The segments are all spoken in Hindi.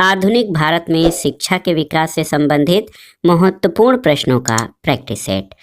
आधुनिक भारत में शिक्षा के विकास से संबंधित महत्वपूर्ण प्रश्नों का प्रैक्टिस सेट।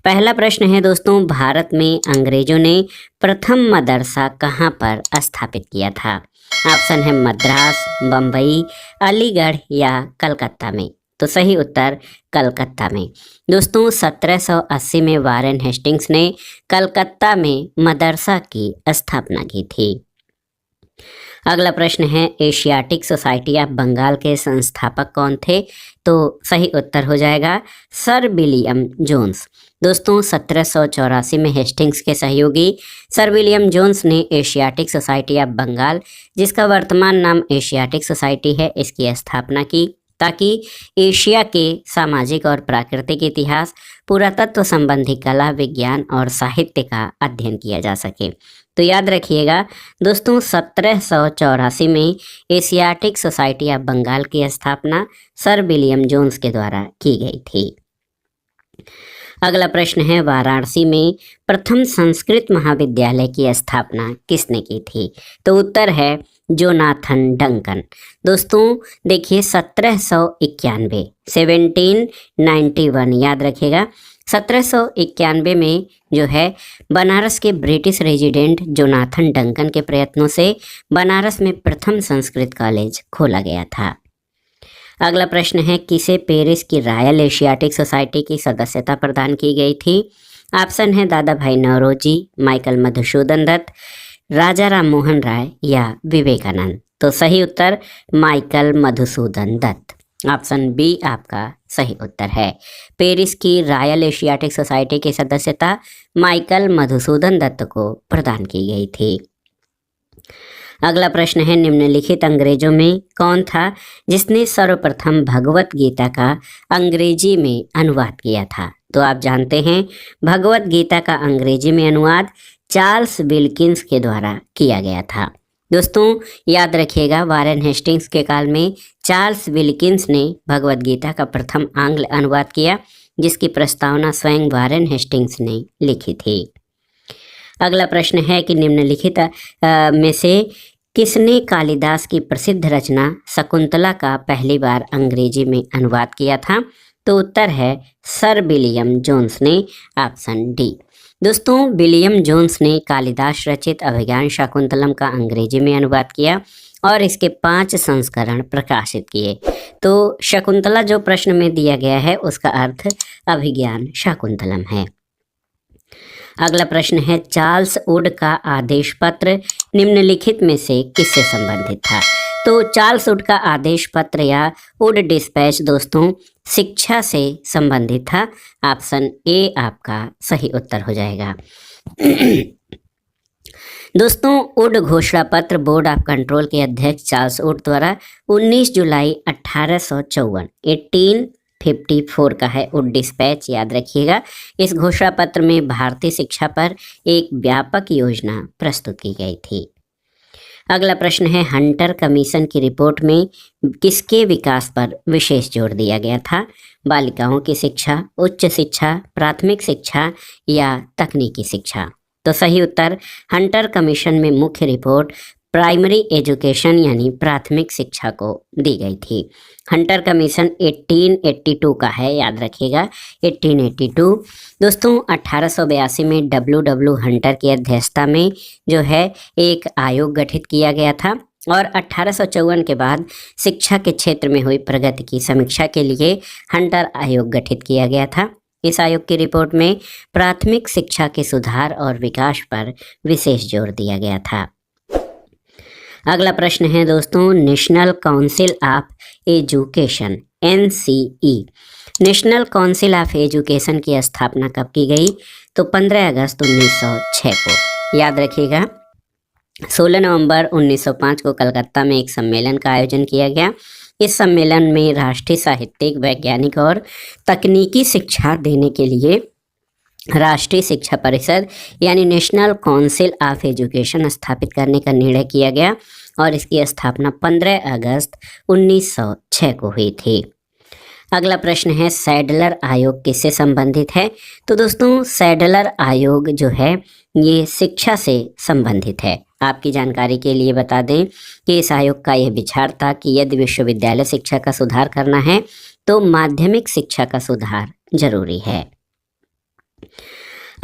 पहला प्रश्न है दोस्तों, भारत में अंग्रेजों ने प्रथम मदरसा कहाँ पर स्थापित किया था? ऑप्शन है मद्रास, बम्बई, अलीगढ़ या कलकत्ता में। तो सही उत्तर कलकत्ता में। दोस्तों 1780 में वारेन हेस्टिंग्स ने कलकत्ता में मदरसा की स्थापना की थी। अगला प्रश्न है, एशियाटिक सोसाइटी ऑफ बंगाल के संस्थापक कौन थे? तो सही उत्तर हो जाएगा सर विलियम जोन्स। दोस्तों 1784 में हेस्टिंग्स के सहयोगी सर विलियम जोन्स ने एशियाटिक सोसाइटी ऑफ बंगाल, जिसका वर्तमान नाम एशियाटिक सोसाइटी है, इसकी स्थापना की ताकि एशिया के सामाजिक और प्राकृतिक इतिहास, पुरातत्व संबंधी कला, विज्ञान और साहित्य का अध्ययन किया जा सके। तो याद रखिएगा दोस्तों 1784 में एशियाटिक सोसाइटी ऑफ बंगाल की स्थापना सर विलियम जोन्स के द्वारा की गई थी। अगला प्रश्न है, वाराणसी में प्रथम संस्कृत महाविद्यालय की स्थापना किसने की थी? तो उत्तर है जोनाथन डंकन। दोस्तों देखिए 1791 याद रखिएगा 1791 में जो है बनारस के ब्रिटिश रेजिडेंट जोनाथन डंकन के प्रयत्नों से बनारस में प्रथम संस्कृत कॉलेज खोला गया था। अगला प्रश्न है, किसे पेरिस की रॉयल एशियाटिक सोसाइटी की सदस्यता प्रदान की गई थी? ऑप्शन है दादा भाई नौरोजी, माइकल मधुसूदन दत्त, राजा राम मोहन राय या विवेकानंद। तो सही उत्तर Michael Madhusudan Dutt. Option B आपका सही उत्तर है। पेरिस की रॉयल एशियाटिक सोसाइटी की सदस्यता माइकल मधुसूदन दत्त को प्रदान की गई थी। अगला प्रश्न है, निम्नलिखित अंग्रेजों में कौन था जिसने सर्वप्रथम भगवत गीता का अंग्रेजी में अनुवाद किया था? तो आप जानते हैं भगवत गीता का अंग्रेजी में अनुवाद चार्ल्स विल्किंस के द्वारा किया गया था। दोस्तों याद रखिएगा वारेन हेस्टिंग्स के काल में चार्ल्स विल्किंस ने भगवत गीता का प्रथम आंग्ल अनुवाद किया, जिसकी प्रस्तावना स्वयं वारेन हेस्टिंग्स ने लिखी थी। अगला प्रश्न है कि निम्नलिखित में से किसने कालिदास की प्रसिद्ध रचना शकुंतला का पहली बार अंग्रेजी में अनुवाद किया था? तो उत्तर है सर विलियम जोन्स ने। Option D. दोस्तों विलियम जोन्स ने कालिदास रचित अभिज्ञान शाकुंतलम का अंग्रेजी में अनुवाद किया और इसके 5 संस्करण प्रकाशित किए। तो शकुंतला जो प्रश्न में दिया गया है उसका अर्थ अभिज्ञान शाकुंतलम है। अगला प्रश्न है, चार्ल्स वुड का आदेश पत्र निम्नलिखित में से किससे संबंधित था? तो चार्ल्स वुड का आदेश पत्र या वुड डिस्पैच दोस्तों शिक्षा से संबंधित था। ऑप्शन ए आपका सही उत्तर हो जाएगा। दोस्तों वुड घोषणा पत्र बोर्ड ऑफ कंट्रोल के अध्यक्ष चार्ल्स वुड द्वारा 19 जुलाई 1854 का है वुड डिस्पैच, याद रखिएगा। इस घोषणा पत्र में भारतीय शिक्षा पर एक व्यापक योजना प्रस्तुत की गई थी। अगला प्रश्न है, हंटर कमीशन की रिपोर्ट में किसके विकास पर विशेष जोर दिया गया था? बालिकाओं की शिक्षा, उच्च शिक्षा, प्राथमिक शिक्षा या तकनीकी शिक्षा? तो सही उत्तर हंटर कमीशन में मुख्य रिपोर्ट प्राइमरी एजुकेशन यानी प्राथमिक शिक्षा को दी गई थी। हंटर कमीशन 1882 का है, याद रखिएगा 1882। दोस्तों 1882 में डब्ल्यू हंटर की अध्यक्षता में जो है एक आयोग गठित किया गया था और 1854 के बाद शिक्षा के क्षेत्र में हुई प्रगति की समीक्षा के लिए हंटर आयोग गठित किया गया था। इस आयोग की रिपोर्ट में प्राथमिक शिक्षा के सुधार और विकास पर विशेष जोर दिया गया था। अगला प्रश्न है दोस्तों, national council of education NCE national council of education की स्थापना कब की गई? तो 15 अगस्त 1906 को। याद रखिएगा 16 नवंबर 1905 को कलकत्ता में एक सम्मेलन का आयोजन किया गया। इस सम्मेलन में राष्ट्रीय साहित्यिक, वैज्ञानिक और तकनीकी शिक्षा देने के लिए राष्ट्रीय शिक्षा परिषद यानी नेशनल काउंसिल ऑफ एजुकेशन स्थापित करने का निर्णय किया गया और इसकी स्थापना 15 अगस्त 1906 को हुई थी। अगला प्रश्न है, सैडलर आयोग किससे संबंधित है? तो दोस्तों सैडलर आयोग जो है ये शिक्षा से संबंधित है। आपकी जानकारी के लिए बता दें कि इस आयोग का यह विचार था कि यदि विश्वविद्यालय शिक्षा का सुधार करना है तो माध्यमिक शिक्षा का सुधार जरूरी है।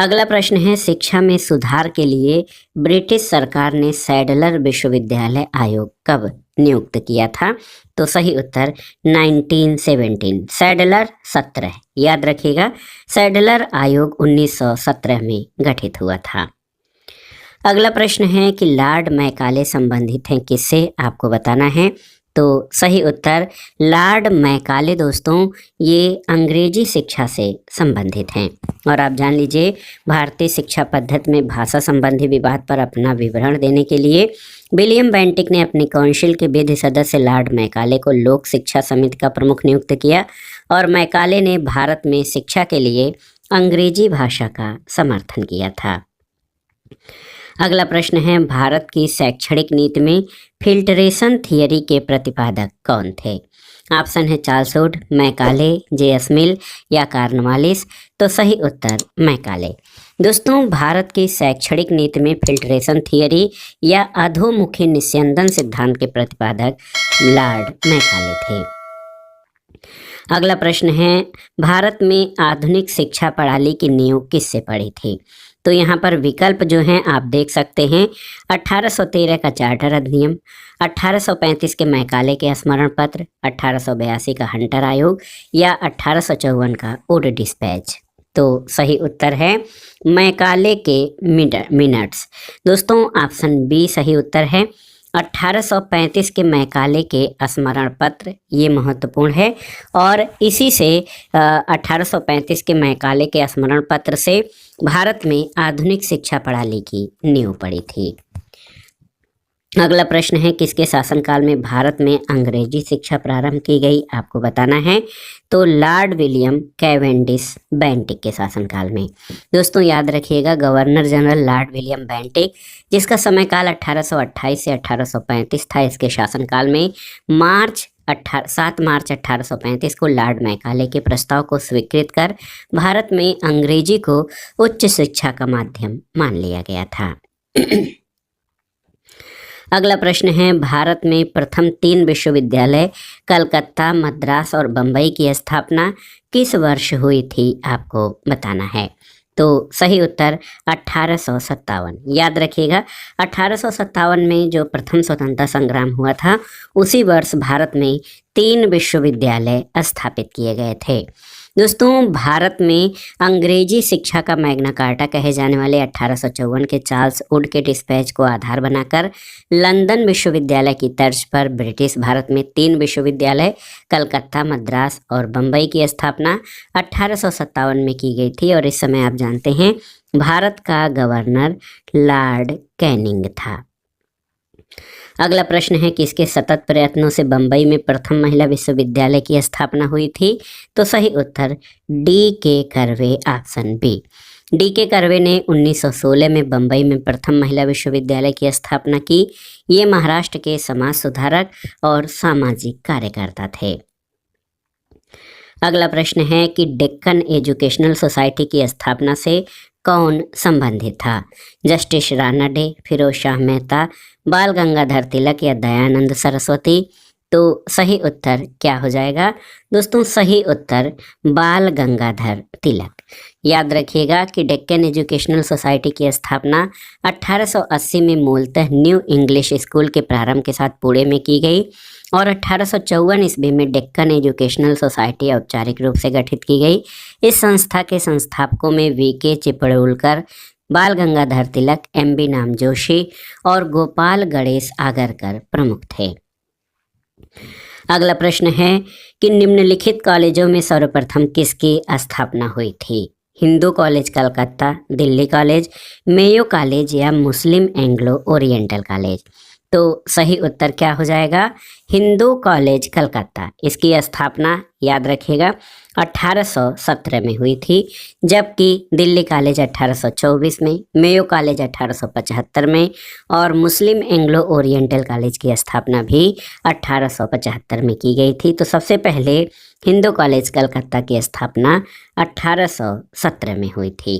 अगला प्रश्न है, शिक्षा में सुधार के लिए ब्रिटिश सरकार ने सैडलर विश्वविद्यालय आयोग कब नियुक्त किया था? तो सही उत्तर 1917। सैडलर 17, याद रखिएगा, सैडलर आयोग 1917 में गठित हुआ था। अगला प्रश्न है कि लॉर्ड मैकाले संबंधित हैं किससे? आपको बताना है। तो सही उत्तर लॉर्ड मैकाले दोस्तों ये अंग्रेजी शिक्षा से संबंधित हैं। और आप जान लीजिए, भारतीय शिक्षा पद्धति में भाषा संबंधी विवाद पर अपना विवरण देने के लिए विलियम बेंटिक ने अपनी काउंसिल के विधि सदस्य लॉर्ड मैकाले को लोक शिक्षा समिति का प्रमुख नियुक्त किया और मैकाले ने भारत में शिक्षा के लिए अंग्रेजी भाषा का समर्थन किया था। अगला प्रश्न है, भारत की शैक्षणिक नीति में फिल्टरेशन थियरी के प्रतिपादक कौन थे? ऑप्शन है चार्ल्स वुड, मैकाले, जे.एस. मिल या कार्नवालिस। तो सही उत्तर मैकाले। दोस्तों, भारत की शैक्षणिक नीति में फिल्टरेशन थियरी या अधोमुखी निस्यंदन सिद्धांत के प्रतिपादक लॉर्ड मैकाले थे। अगला प्रश्न है, भारत में आधुनिक शिक्षा प्रणाली की नींव किससे पड़ी थी? तो यहाँ पर विकल्प जो हैं आप देख सकते हैं, 1813 का चार्टर अधिनियम, 1835 के मैकाले के स्मरण पत्र, 1882 का हंटर आयोग या 1854 का वुड डिस्पैच। तो सही उत्तर है मैकाले के मिनट्स। दोस्तों, ऑप्शन बी सही उत्तर है। 1835 के मैकाले के स्मरण पत्र ये महत्वपूर्ण है और इसी से 1835 के मैकाले के स्मरण पत्र से भारत में आधुनिक शिक्षा प्रणाली की नींव पड़ी थी। अगला प्रश्न है, किसके शासनकाल में भारत में अंग्रेजी शिक्षा प्रारंभ की गई? आपको बताना है। तो लॉर्ड विलियम कैवेंडिश बेंटिक के शासनकाल में। दोस्तों, याद रखिएगा, governor general Lord William Bentinck, जिसका समयकाल 1828 से 1835 था, इसके शासनकाल में 7 मार्च 1835 को लॉर्ड मैकाले के प्रस्ताव को स्वीकृत कर भारत में अंग्रेजी को उच्च शिक्षा का माध्यम मान लिया गया था। अगला प्रश्न है, भारत में प्रथम 3 विश्वविद्यालय कलकत्ता, मद्रास और बम्बई की स्थापना किस वर्ष हुई थी? आपको बताना है। तो सही उत्तर 1857। याद रखिएगा, 1857 में जो प्रथम स्वतंत्रता संग्राम हुआ था उसी वर्ष भारत में 3 विश्वविद्यालय स्थापित किए गए थे। दोस्तों, भारत में अंग्रेजी शिक्षा का मैग्ना कार्टा कहे जाने वाले 1854 के चार्ल्स वुड के डिस्पैच को आधार बनाकर लंदन विश्वविद्यालय की तर्ज पर ब्रिटिश भारत में 3 विश्वविद्यालय कलकत्ता, मद्रास और बम्बई की स्थापना 1857 में की गई थी और इस समय आप जानते हैं भारत का गवर्नर लॉर्ड कैनिंग था। अगला प्रश्न है, किसके सतत प्रयत्नों से बम्बई में प्रथम महिला विश्वविद्यालय की स्थापना हुई थी? तो सही उत्तर D.K. Karve, option B. D.K. Karve ने 1916 में बम्बई में प्रथम महिला विश्वविद्यालय की स्थापना की। ये महाराष्ट्र के समाज सुधारक और सामाजिक कार्यकर्ता थे। अगला प्रश्न है कि डेक्कन एजुकेशनल सोसाइटी की स्थापना से कौन संबंधित था? जस्टिस राणा डे, फिरोज शाह मेहता, बाल गंगाधर तिलक या दयानंद सरस्वती। तो सही उत्तर क्या हो जाएगा? दोस्तों, सही उत्तर बाल गंगाधर तिलक। याद रखिएगा कि डेक्कन एजुकेशनल सोसाइटी की स्थापना 1880 में मूलतः न्यू इंग्लिश स्कूल के प्रारंभ के साथ पुणे में की गई और 1854 ईस्वी में डेक्कन एजुकेशनल सोसाइटी औपचारिक रूप से गठित की गई। इस संस्था के संस्थापकों में V.K. चिपळूणकर, बाल गंगाधर तिलक, M.B. नामजोशी और गोपाल गणेश आगरकर प्रमुख थे। अगला प्रश्न है कि निम्नलिखित कॉलेजों में सर्वप्रथम किसकी स्थापना हुई थी? Hindu college Calcutta, Delhi college, Mayo college या मुस्लिम एंग्लो ओरिएंटल कॉलेज। तो सही उत्तर क्या हो जाएगा? हिंदू कॉलेज कलकत्ता। इसकी स्थापना याद रखिएगा 1817 में हुई थी, जबकि दिल्ली कॉलेज 1824 में, मेयो कॉलेज 1875 में और मुस्लिम एंग्लो ओरिएंटल कॉलेज की स्थापना भी 1875 में की गई थी। तो सबसे पहले हिंदू कॉलेज कलकत्ता की स्थापना 1817 में हुई थी।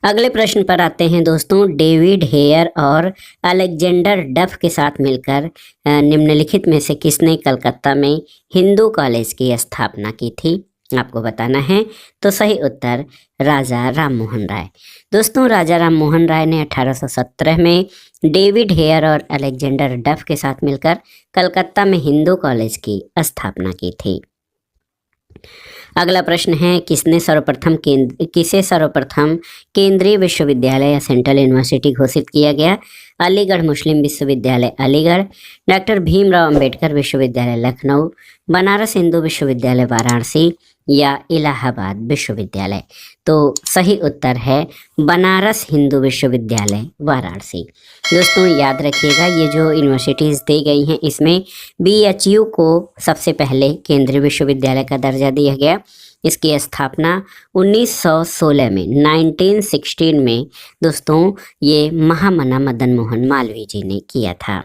अगले प्रश्न पर आते हैं दोस्तों। डेविड हेयर और अलेक्जेंडर डफ के साथ मिलकर निम्नलिखित में से किसने कलकत्ता में हिंदू कॉलेज की स्थापना की थी? आपको बताना है। तो सही उत्तर राजा राममोहन राय। दोस्तों राजा राममोहन राय ने 1817 में डेविड हेयर और अलेक्जेंडर डफ के साथ मिलकर कलकत्ता में हिंदू कॉलेज की स्थापना की थी। अगला प्रश्न है, किसे सर्वप्रथम केंद्रीय विश्वविद्यालय या सेंट्रल यूनिवर्सिटी घोषित किया गया? अलीगढ़ मुस्लिम विश्वविद्यालय अलीगढ़, डॉक्टर भीमराव अंबेडकर विश्वविद्यालय लखनऊ, बनारस हिंदू विश्वविद्यालय वाराणसी या इलाहाबाद विश्वविद्यालय? तो सही उत्तर है बनारस हिंदू विश्वविद्यालय वाराणसी। दोस्तों याद रखिएगा, ये जो यूनिवर्सिटीज़ दी गई हैं इसमें BHU को सबसे पहले केंद्रीय विश्वविद्यालय का दर्जा दिया गया। इसकी स्थापना 1916 में 1916 में दोस्तों ये महामना मदन मोहन मालवीय जी ने किया था।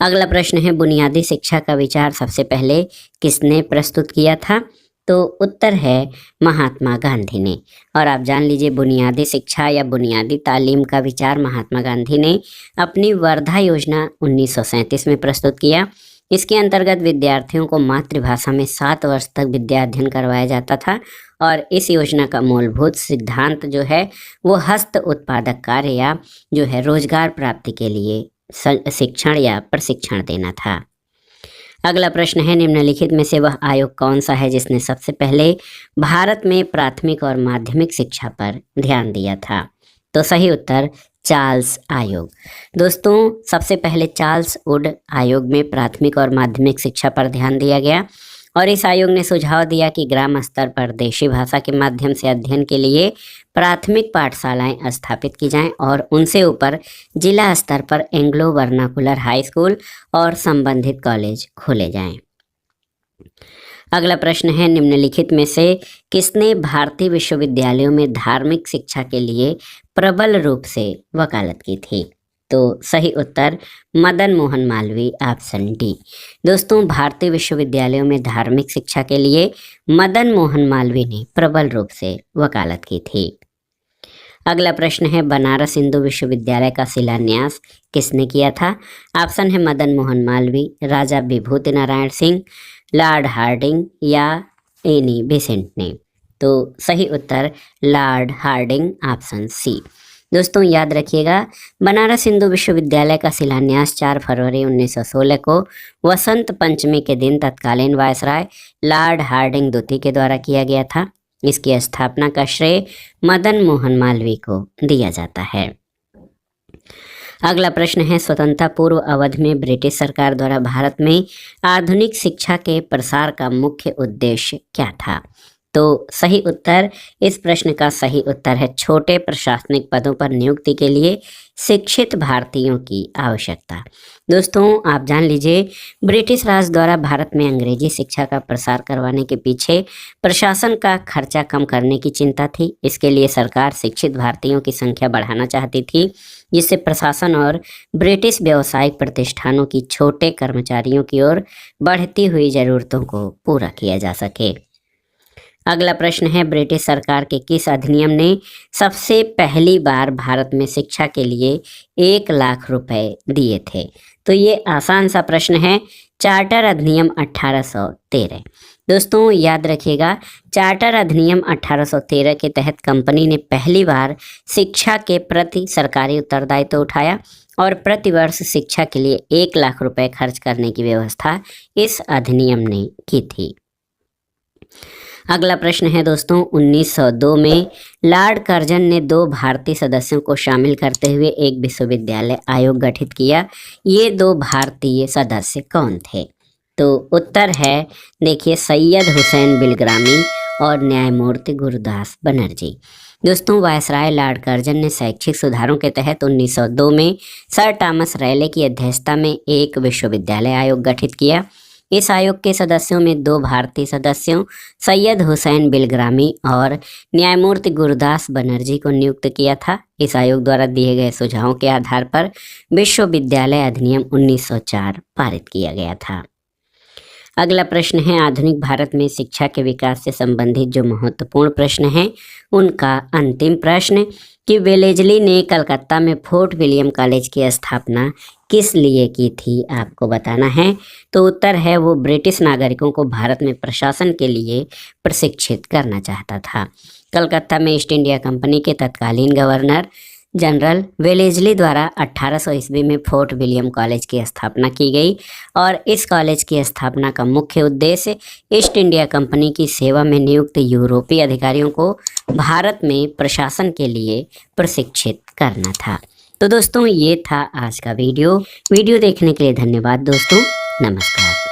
अगला प्रश्न है, बुनियादी शिक्षा का विचार सबसे पहले किसने प्रस्तुत किया था? तो उत्तर है महात्मा गांधी ने। और आप जान लीजिए, बुनियादी शिक्षा या बुनियादी तालीम का विचार महात्मा गांधी ने अपनी वर्धा योजना 1937 में प्रस्तुत किया। इसके अंतर्गत विद्यार्थियों को मातृभाषा में 7 वर्ष तक विद्या अध्ययन करवाया जाता था और इस योजना का मूलभूत सिद्धांत जो है वो हस्त उत्पादक कार्य या जो है रोजगार प्राप्ति के लिए शिक्षण या प्रशिक्षण देना था। अगला प्रश्न है, निम्नलिखित में से वह आयोग कौन सा है जिसने सबसे पहले भारत में प्राथमिक और माध्यमिक शिक्षा पर ध्यान दिया था? तो सही उत्तर चार्ल्स आयोग। दोस्तों सबसे पहले चार्ल्स वुड आयोग में प्राथमिक और माध्यमिक शिक्षा पर ध्यान दिया गया और इस आयोग ने सुझाव दिया कि ग्राम स्तर पर देशी भाषा के माध्यम से अध्ययन के लिए प्राथमिक पाठशालाएं स्थापित की जाएं और उनसे ऊपर जिला स्तर पर एंग्लो वर्नाकुलर हाई स्कूल और संबंधित कॉलेज खोले जाएं। अगला प्रश्न है, निम्नलिखित में से किसने भारतीय विश्वविद्यालयों में धार्मिक शिक्षा के लिए प्रबल रूप से वकालत की थी? तो सही उत्तर मदन मोहन मालवीय, ऑप्शन डी। दोस्तों भारतीय विश्वविद्यालयों में धार्मिक शिक्षा के लिए मदन मोहन मालवीय ने प्रबल रूप से वकालत की थी। अगला प्रश्न है, बनारस हिंदू विश्वविद्यालय का शिलान्यास किसने किया था? ऑप्शन है मदन मोहन मालवीय, राजा विभूति नारायण सिंह, लॉर्ड हार्डिंग या एनी बेसेंट ने? तो सही उत्तर लॉर्ड हार्डिंग, ऑप्शन सी। दोस्तों याद रखिएगा, बनारस हिंदू विश्वविद्यालय का शिलान्यास 4 फरवरी 1916 को वसंत पंचमी के दिन तत्कालीन वायसराय लॉर्ड हार्डिंग द्वितीय के द्वारा किया गया था। इसकी स्थापना का श्रेय मदन मोहन मालवीय को दिया जाता है। अगला प्रश्न है, स्वतंत्रता पूर्व अवधि में ब्रिटिश सरकार द्वारा भारत में आधुनिक शिक्षा के प्रसार का मुख्य उद्देश्य क्या था? तो सही उत्तर, इस प्रश्न का सही उत्तर है छोटे प्रशासनिक पदों पर नियुक्ति के लिए शिक्षित भारतीयों की आवश्यकता। दोस्तों आप जान लीजिए, ब्रिटिश राज द्वारा भारत में अंग्रेजी शिक्षा का प्रसार करवाने के पीछे प्रशासन का खर्चा कम करने की चिंता थी। इसके लिए सरकार शिक्षित भारतीयों की संख्या बढ़ाना चाहती थी, जिससे प्रशासन और ब्रिटिश व्यावसायिक प्रतिष्ठानों की छोटे कर्मचारियों की ओर बढ़ती हुई जरूरतों को पूरा किया जा सके। अगला प्रश्न है, ब्रिटिश सरकार के किस अधिनियम ने सबसे पहली बार भारत में शिक्षा के लिए 1 लाख रुपए दिए थे? तो ये आसान सा प्रश्न है, चार्टर अधिनियम 1813। दोस्तों याद रखिएगा, चार्टर अधिनियम 1813 के तहत कंपनी ने पहली बार शिक्षा के प्रति सरकारी उत्तरदायित्व उठाया और प्रतिवर्ष शिक्षा के लिए 1 लाख रुपए खर्च करने की व्यवस्था इस अधिनियम ने की थी। अगला प्रश्न है दोस्तों, 1902 में लॉर्ड कर्जन ने 2 भारतीय सदस्यों को शामिल करते हुए एक विश्वविद्यालय आयोग गठित किया। ये 2 भारतीय सदस्य कौन थे? तो उत्तर है, देखिए, सैयद हुसैन बिलग्रामी और न्यायमूर्ति गुरुदास बनर्जी। दोस्तों वायसराय लॉर्ड कर्जन ने शैक्षिक सुधारों के तहत 1902 में सर टॉमस रैले की अध्यक्षता में एक विश्वविद्यालय आयोग गठित किया। इस आयोग के सदस्यों में 2 भारतीय सदस्यों सैयद हुसैन बिलग्रामी और न्यायमूर्ति गुरुदास बनर्जी को नियुक्त किया था। इस आयोग द्वारा दिए गए सुझावों के आधार पर विश्वविद्यालय अधिनियम 1904 पारित किया गया था। अगला प्रश्न है आधुनिक भारत में शिक्षा के विकास से संबंधित जो महत्वपूर्ण प्रश्न है उनका अंतिम प्रश्न कि वेलेजली ने कलकत्ता में फोर्ट विलियम कॉलेज की स्थापना किस लिए की थी, आपको बताना है। तो उत्तर है वो ब्रिटिश नागरिकों को भारत में प्रशासन के लिए प्रशिक्षित करना चाहता था। कलकत्ता में ईस्ट इंडिया कंपनी के तत्कालीन गवर्नर जनरल वेलेजली द्वारा 1800 ईस्वी में फोर्ट विलियम कॉलेज की स्थापना की गई और इस कॉलेज की स्थापना का मुख्य उद्देश्य ईस्ट इंडिया कंपनी की सेवा में नियुक्त यूरोपीय अधिकारियों को भारत में प्रशासन के लिए प्रशिक्षित करना था। तो दोस्तों ये था आज का वीडियो देखने के लिए धन्यवाद दोस्तों, नमस्कार।